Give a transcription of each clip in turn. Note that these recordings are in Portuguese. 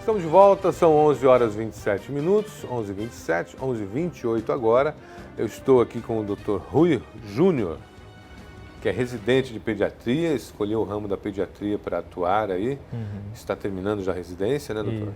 Estamos de volta, são 11 horas e 27 minutos, 11h27, 11h28 agora. Eu estou aqui com o Dr. Rui Júnior, que é residente de pediatria, escolheu o ramo da pediatria para atuar aí. Está terminando já a residência, né, doutor?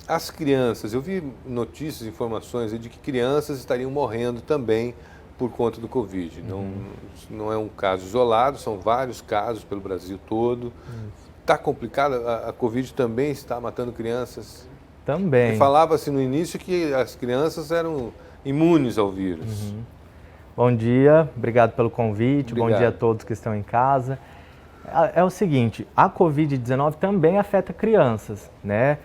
As crianças, eu vi notícias, informações aí de que crianças estariam morrendo também por conta do Covid. Não é um caso isolado, são vários casos pelo Brasil todo. Está complicado? A Covid também está matando crianças? Também. Falava-se no início que as crianças eram imunes ao vírus. Bom dia, obrigado pelo convite, Obrigado. Bom dia a todos que estão em casa. É o seguinte, a Covid-19 também afeta crianças, né?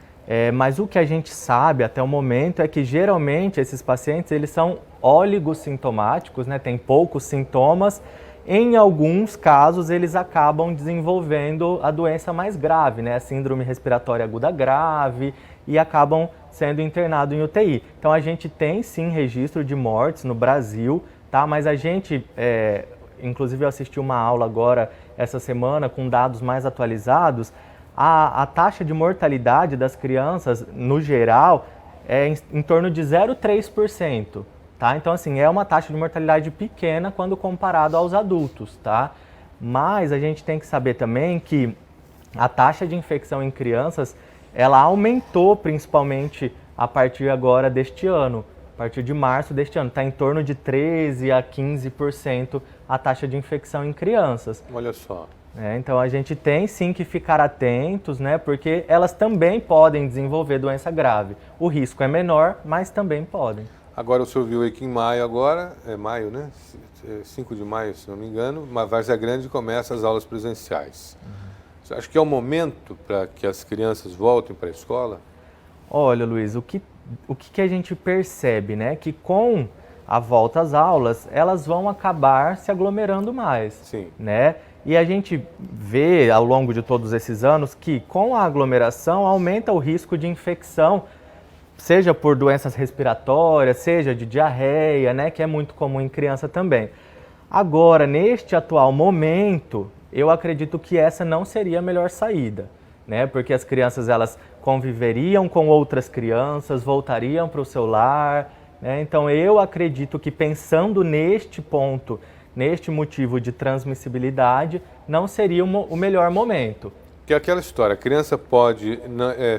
Mas o que a gente sabe até o momento é que geralmente esses pacientes eles são oligossintomáticos, né? Tem poucos sintomas. Em alguns casos eles acabam desenvolvendo a doença mais grave, né? A síndrome respiratória aguda grave e acabam sendo internados em UTI. Então a gente tem sim registro de mortes no Brasil, tá? Mas a gente, inclusive eu assisti uma aula agora essa semana com dados mais atualizados. A taxa de mortalidade das crianças, no geral, é em torno de 0,3%. Tá? Então, assim, é uma taxa de mortalidade pequena quando comparado aos adultos, tá? Mas a gente tem que saber também que a taxa de infecção em crianças, ela aumentou principalmente a partir agora deste ano. A partir de março deste ano, está em torno de 13% a 15% a taxa de infecção em crianças. Olha só. Então a gente tem sim que ficar atentos, né? Porque elas também podem desenvolver doença grave. O risco é menor, mas também podem. Agora o senhor viu aí que em maio agora, é maio, né? 5 de maio, se não me engano, Várzea Grande começa as aulas presenciais. Você acha que é o momento para que as crianças voltem para a escola? Olha, Luiz, o que a gente percebe, né? Que com a volta às aulas, elas vão acabar se aglomerando mais. Sim. Né? E a gente vê ao longo de todos esses anos que com a aglomeração aumenta o risco de infecção, seja por doenças respiratórias, seja de diarreia, né, que é muito comum em criança também. Agora, neste atual momento, eu acredito que essa não seria a melhor saída, né, porque as crianças elas conviveriam com outras crianças, voltariam para o seu lar, né, então eu acredito que pensando neste ponto, neste motivo de transmissibilidade, não seria o melhor momento. Que é aquela história, a criança pode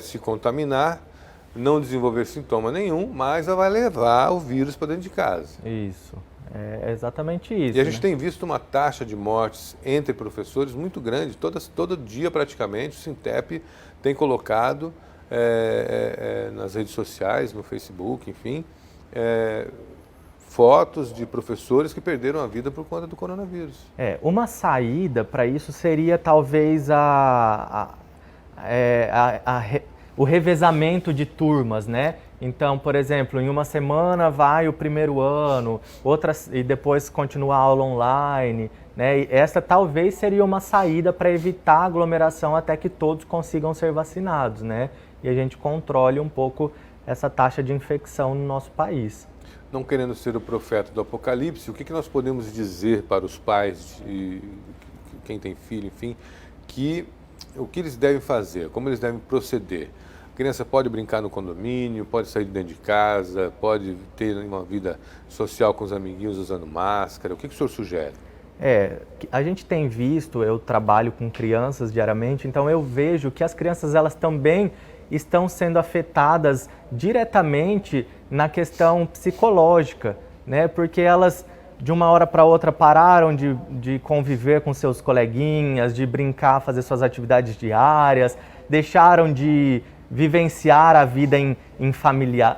se contaminar, não desenvolver sintoma nenhum, mas ela vai levar o vírus para dentro de casa. Isso, é exatamente isso. E a gente tem visto uma taxa de mortes entre professores muito grande, todo dia praticamente, o Sintep tem colocado nas redes sociais, no Facebook, enfim, fotos de professores que perderam a vida por conta do coronavírus. Uma saída para isso seria talvez o revezamento de turmas, né? Então, por exemplo, em uma semana vai o primeiro ano, e depois continua a aula online, né? E essa talvez seria uma saída para evitar a aglomeração até que todos consigam ser vacinados, né? E a gente controle um pouco essa taxa de infecção no nosso país. Não querendo ser o profeta do Apocalipse, o que nós podemos dizer para os pais e quem tem filho, enfim, o que eles devem fazer, como eles devem proceder? A criança pode brincar no condomínio, pode sair de dentro de casa, pode ter uma vida social com os amiguinhos usando máscara. O que o senhor sugere? A gente tem visto, eu trabalho com crianças diariamente, então eu vejo que as crianças elas também estão sendo afetadas diretamente na questão psicológica, né? Porque elas de uma hora para outra pararam de conviver com seus coleguinhas, de brincar, fazer suas atividades diárias, deixaram de vivenciar a vida em família,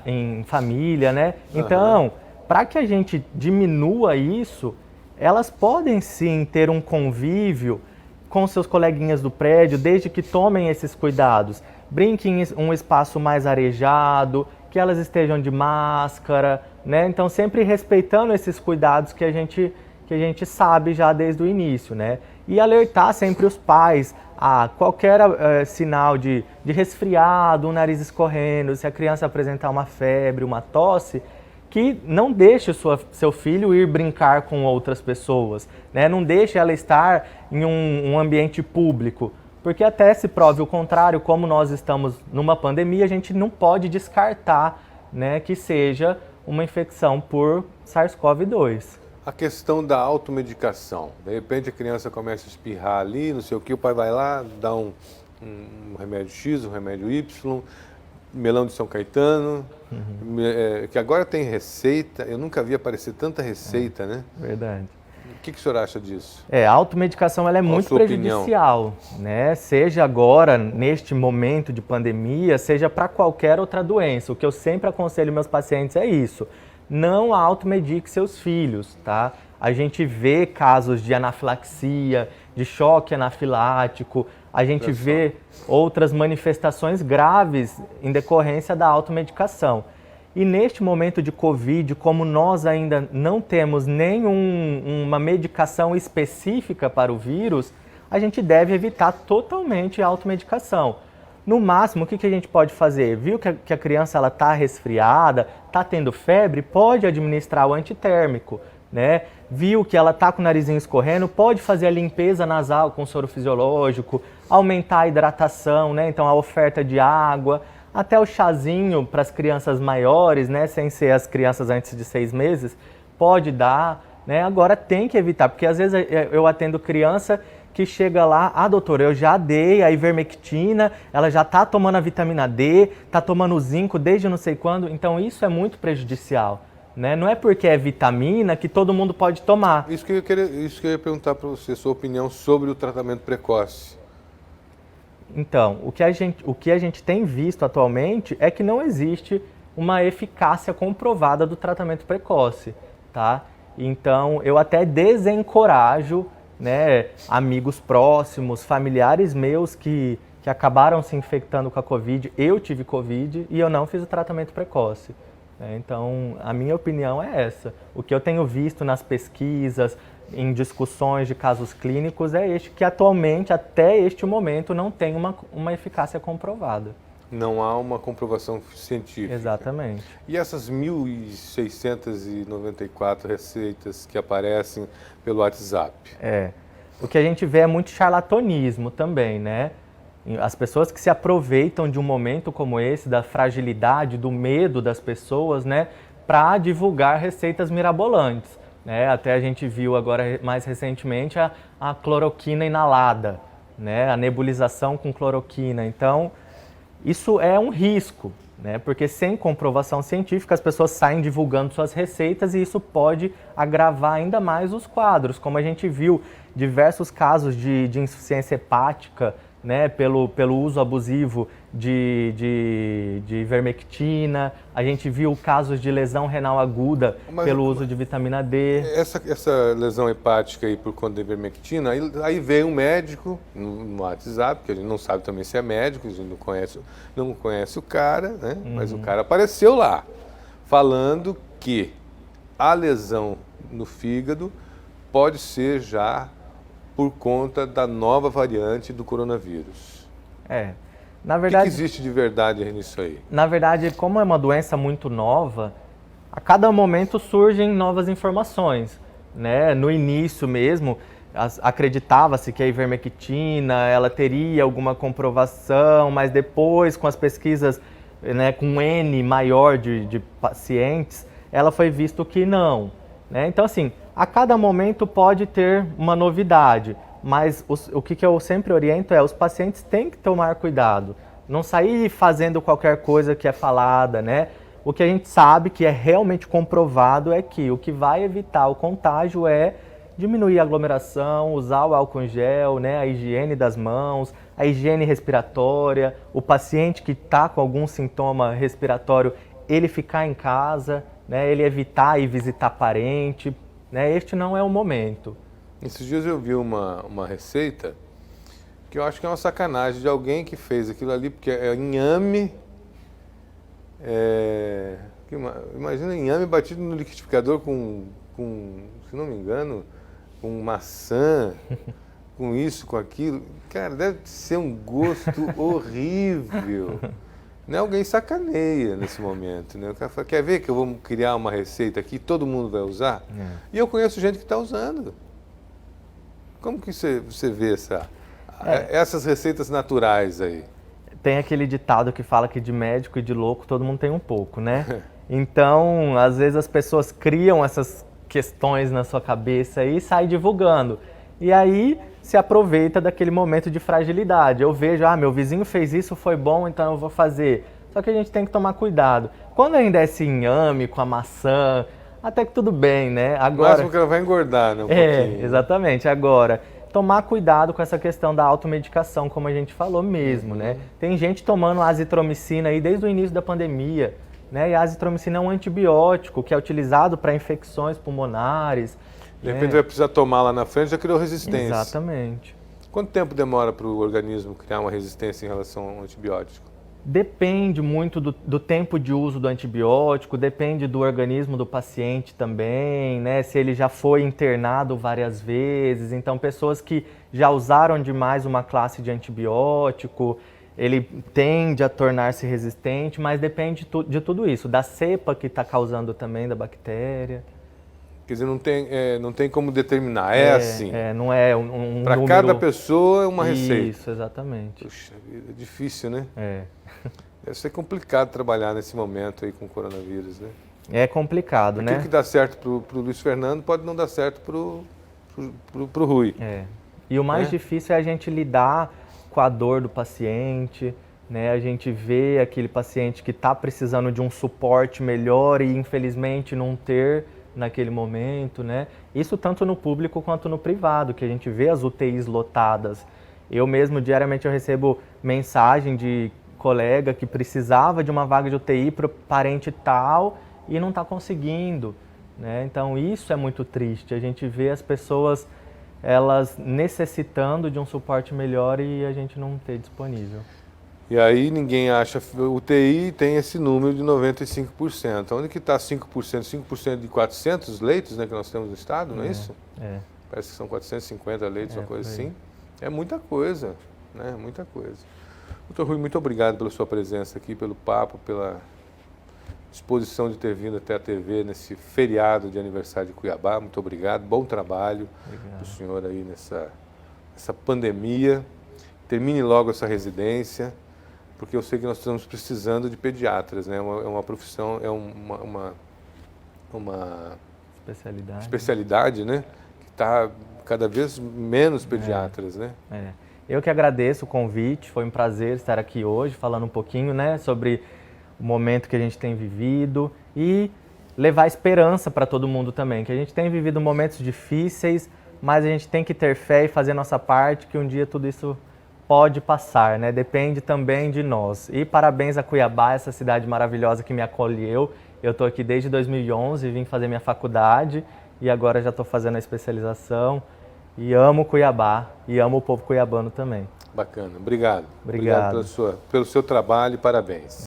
né? Então, para que a gente diminua isso, elas podem sim ter um convívio com seus coleguinhas do prédio, desde que tomem esses cuidados. Brinquem em um espaço mais arejado, que elas estejam de máscara, né? Então, sempre respeitando esses cuidados que a gente sabe já desde o início, né? E alertar sempre os pais a qualquer sinal de resfriado, um nariz escorrendo, se a criança apresentar uma febre, uma tosse, que não deixe seu filho ir brincar com outras pessoas, né? Não deixe ela estar em um ambiente público, Porque até se prove o contrário, como nós estamos numa pandemia, a gente não pode descartar, né, que seja uma infecção por SARS-CoV-2. A questão da automedicação. De repente a criança começa a espirrar ali, não sei o que, o pai vai lá, dá um remédio X, um remédio Y, melão de São Caetano, que agora tem receita. Eu nunca vi aparecer tanta receita, né? Verdade. O que o senhor acha disso? A automedicação ela é muito prejudicial, né? Seja agora, neste momento de pandemia, seja para qualquer outra doença. O que eu sempre aconselho meus pacientes é isso. Não automedique seus filhos, tá? A gente vê casos de anafilaxia, de choque anafilático, a gente vê outras manifestações graves em decorrência da automedicação. E neste momento de Covid, como nós ainda não temos nenhuma medicação específica para o vírus, a gente deve evitar totalmente a automedicação. No máximo, o que a gente pode fazer? Viu que a criança está resfriada, está tendo febre, pode administrar o antitérmico, né? Viu que ela está com o narizinho escorrendo, pode fazer a limpeza nasal com soro fisiológico, aumentar a hidratação, né? Então a oferta de água, até o chazinho para as crianças maiores, né? Sem ser as crianças antes de 6 meses, pode dar, né? Agora tem que evitar, porque às vezes eu atendo criança que chega lá, doutora, eu já dei a ivermectina, ela já está tomando a vitamina D, está tomando o zinco desde não sei quando, então isso é muito prejudicial, né? Não é porque é vitamina que todo mundo pode tomar. Isso que eu ia perguntar para você, sua opinião sobre o tratamento precoce. Então, o que a gente tem visto atualmente é que não existe uma eficácia comprovada do tratamento precoce, tá? Então, eu até desencorajo, né, amigos próximos, familiares meus que acabaram se infectando com a Covid. Eu tive Covid e eu não fiz o tratamento precoce. Então, a minha opinião é essa. O que eu tenho visto nas pesquisas, em discussões de casos clínicos, é que atualmente, até este momento, não tem uma eficácia comprovada. Não há uma comprovação científica. Exatamente. E essas 1.694 receitas que aparecem pelo WhatsApp? O que a gente vê é muito charlatanismo também, né? As pessoas que se aproveitam de um momento como esse, da fragilidade, do medo das pessoas, né, para divulgar receitas mirabolantes, né? Até a gente viu agora, mais recentemente, a cloroquina inalada, né? A nebulização com cloroquina. Então, isso é um risco, né? Porque sem comprovação científica as pessoas saem divulgando suas receitas e isso pode agravar ainda mais os quadros, como a gente viu diversos casos de insuficiência hepática, né, pelo uso abusivo de ivermectina. A gente viu casos de lesão renal aguda pelo uso de vitamina D. Essa lesão hepática aí por conta da ivermectina, aí vem um médico no WhatsApp, que a gente não sabe também se é médico, a gente não conhece o cara, né? Mas o cara apareceu lá, falando que a lesão no fígado pode ser já por conta da nova variante do coronavírus. Na verdade, o que existe de verdade nisso aí? Na verdade, como é uma doença muito nova, a cada momento surgem novas informações, né? No início mesmo, acreditava-se que a ivermectina ela teria alguma comprovação, mas depois, com as pesquisas, né, com um N maior de pacientes, ela foi visto que não, né? Então, assim, a cada momento pode ter uma novidade, mas o que eu sempre oriento é os pacientes têm que tomar cuidado, não sair fazendo qualquer coisa que é falada, né? O que a gente sabe que é realmente comprovado é que o que vai evitar o contágio é diminuir a aglomeração, usar o álcool em gel, né? A higiene das mãos, a higiene respiratória, o paciente que está com algum sintoma respiratório, ele ficar em casa, né? Ele evitar ir visitar parente, né? Este não é o momento. Esses dias eu vi uma receita que eu acho que é uma sacanagem de alguém que fez aquilo ali, porque é inhame, imagina inhame batido no liquidificador com, se não me engano, com maçã, com isso, com aquilo. Cara, deve ser um gosto horrível. Né? Alguém sacaneia nesse momento, né? O cara fala, quer ver que eu vou criar uma receita aqui, todo mundo vai usar? E eu conheço gente que está usando. Como que você vê essas receitas naturais aí. Tem aquele ditado que fala que de médico e de louco todo mundo tem um pouco, né? Então, às vezes as pessoas criam essas questões na sua cabeça e saem divulgando. E aí se aproveita daquele momento de fragilidade. Eu vejo, meu vizinho fez isso, foi bom, então eu vou fazer. Só que a gente tem que tomar cuidado. Quando ainda é esse inhame com a maçã, até que tudo bem, né? Agora, máximo que ela vai engordar, né? Exatamente. Agora, tomar cuidado com essa questão da automedicação, como a gente falou mesmo, né? Tem gente tomando azitromicina aí desde o início da pandemia, né? E a azitromicina é um antibiótico que é utilizado para infecções pulmonares. De repente vai precisar tomar lá na frente, já criou resistência. Exatamente. Quanto tempo demora para o organismo criar uma resistência em relação ao antibiótico? Depende muito do tempo de uso do antibiótico, depende do organismo do paciente também, né? Se ele já foi internado várias vezes. Então, pessoas que já usaram demais uma classe de antibiótico, ele tende a tornar-se resistente, mas depende de tudo isso, da cepa que está causando também, da bactéria. Quer dizer, não tem como determinar, assim. Não é um para número... cada pessoa é uma receita. Isso, exatamente. Puxa vida, é difícil, né? Deve ser complicado trabalhar nesse momento aí com o coronavírus, né? É complicado, né? O que dá certo para o Luiz Fernando pode não dar certo para o Rui. E o mais difícil é a gente lidar com a dor do paciente, né? A gente vê aquele paciente que está precisando de um suporte melhor e infelizmente não ter naquele momento, né? Isso tanto no público quanto no privado, que a gente vê as UTIs lotadas. Eu mesmo, diariamente, eu recebo mensagem de colega que precisava de uma vaga de UTI para o parente tal e não está conseguindo, né? Então, isso é muito triste. A gente vê as pessoas, elas necessitando de um suporte melhor e a gente não ter disponível. E aí ninguém acha, UTI tem esse número de 95%. Onde que está 5%? 5% de 400 leitos, né, que nós temos no estado, não é isso? Parece que são 450 leitos, uma coisa assim. É muita coisa, né? Muita coisa. Doutor Rui, muito obrigado pela sua presença aqui, pelo papo, pela disposição de ter vindo até a TV nesse feriado de aniversário de Cuiabá. Muito obrigado, bom trabalho do senhor aí nessa pandemia. Termine logo essa residência, porque eu sei que nós estamos precisando de pediatras, né? É uma profissão, é uma especialidade, né? Que está cada vez menos pediatras, né? Eu que agradeço o convite, foi um prazer estar aqui hoje falando um pouquinho, né, sobre o momento que a gente tem vivido e levar esperança para todo mundo também, que a gente tem vivido momentos difíceis, mas a gente tem que ter fé e fazer a nossa parte, que um dia tudo isso pode passar, né? Depende também de nós. E parabéns a Cuiabá, essa cidade maravilhosa que me acolheu. Eu estou aqui desde 2011, vim fazer minha faculdade e agora já estou fazendo a especialização. E amo Cuiabá e amo o povo cuiabano também. Bacana, obrigado. Obrigado pelo seu trabalho e parabéns.